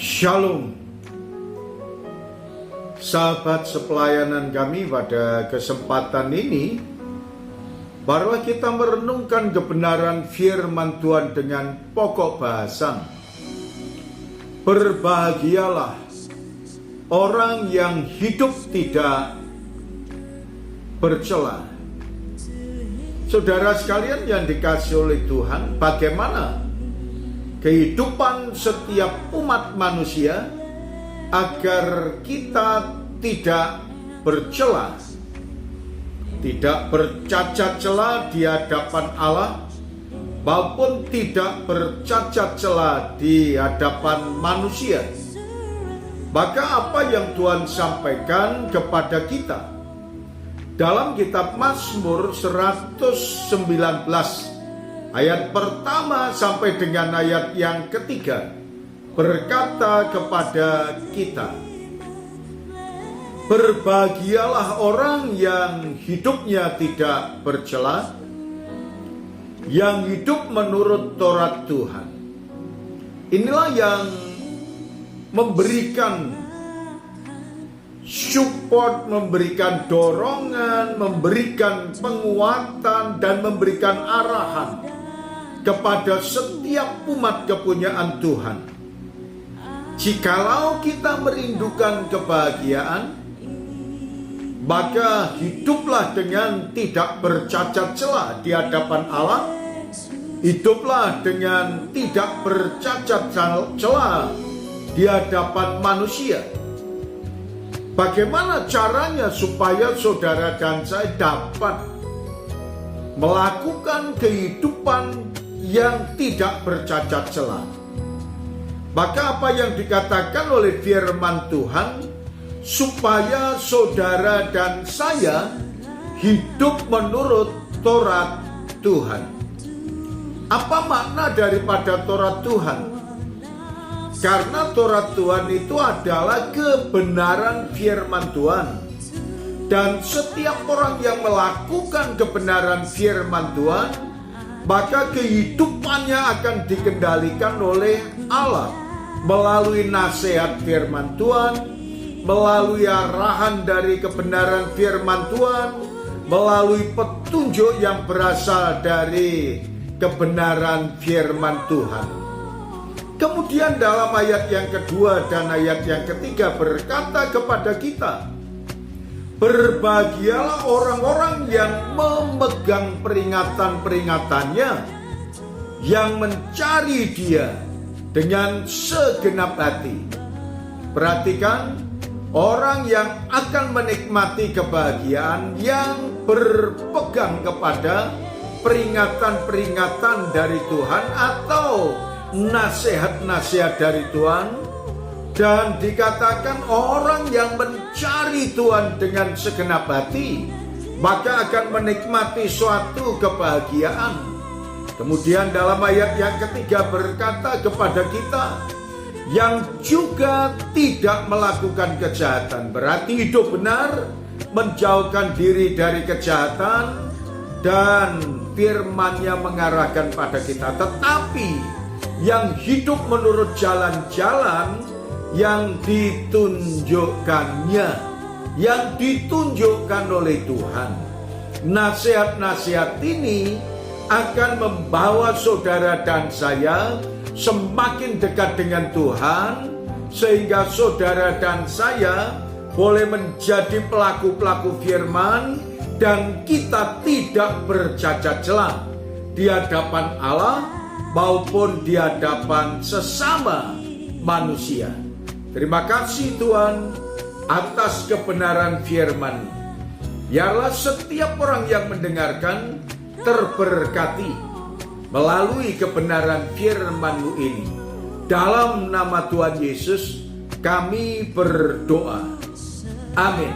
Shalom, sahabat sepelayanan kami. Pada kesempatan ini barulah kita merenungkan kebenaran firman Tuhan dengan pokok bahasan. Berbahagialah orang yang hidup tidak bercela. Saudara sekalian yang dikasihi oleh Tuhan, bagaimana kehidupan setiap umat manusia agar kita tidak bercela, tidak bercacat cela di hadapan Allah, maupun tidak bercacat cela di hadapan manusia. Maka apa yang Tuhan sampaikan kepada kita dalam kitab Mazmur 119 ayat pertama sampai dengan ayat yang ketiga berkata kepada kita, berbahagialah orang yang hidupnya tidak bercela, yang hidup menurut Taurat Tuhan. Inilah yang memberikan support, memberikan dorongan, memberikan penguatan, dan memberikan arahan kepada setiap umat kepunyaan Tuhan. Jikalau kita merindukan kebahagiaan, maka hiduplah dengan tidak bercacat cela di hadapan Allah. Hiduplah dengan tidak bercacat cela di hadapan manusia. Bagaimana caranya supaya saudara dan saya dapat melakukan kehidupan yang tidak bercacat cela? Maka apa yang dikatakan oleh firman Tuhan, supaya saudara dan saya hidup menurut Taurat Tuhan. Apa makna daripada Taurat Tuhan? Karena Taurat Tuhan itu adalah kebenaran firman Tuhan. Dan setiap orang yang melakukan kebenaran firman Tuhan, maka kehidupannya akan dikendalikan oleh Allah melalui nasihat firman Tuhan, melalui arahan dari kebenaran firman Tuhan, melalui petunjuk yang berasal dari kebenaran firman Tuhan. Kemudian dalam ayat yang kedua dan ayat yang ketiga berkata kepada kita, berbahagialah orang-orang yang memegang peringatan-peringatannya, yang mencari Dia dengan segenap hati. Perhatikan, orang yang akan menikmati kebahagiaan yang berpegang kepada peringatan-peringatan dari Tuhan atau nasihat-nasihat dari Tuhan. Dan dikatakan orang yang mencari Tuhan dengan segenap hati, maka akan menikmati suatu kebahagiaan. Kemudian dalam ayat yang ketiga berkata kepada kita, yang juga tidak melakukan kejahatan. Berarti hidup benar, menjauhkan diri dari kejahatan, dan firman-Nya mengarahkan pada kita. Tetapi yang hidup menurut jalan-jalan yang ditunjukkannya, yang ditunjukkan oleh Tuhan. Nasihat-nasihat ini akan membawa saudara dan saya semakin dekat dengan Tuhan, sehingga saudara dan saya boleh menjadi pelaku-pelaku firman, dan kita tidak bercacat cela di hadapan Allah maupun di hadapan sesama manusia. Terima kasih Tuhan atas kebenaran firman. Biarlah setiap orang yang mendengarkan terberkati melalui kebenaran firman-Mu ini. Dalam nama Tuhan Yesus kami berdoa. Amin.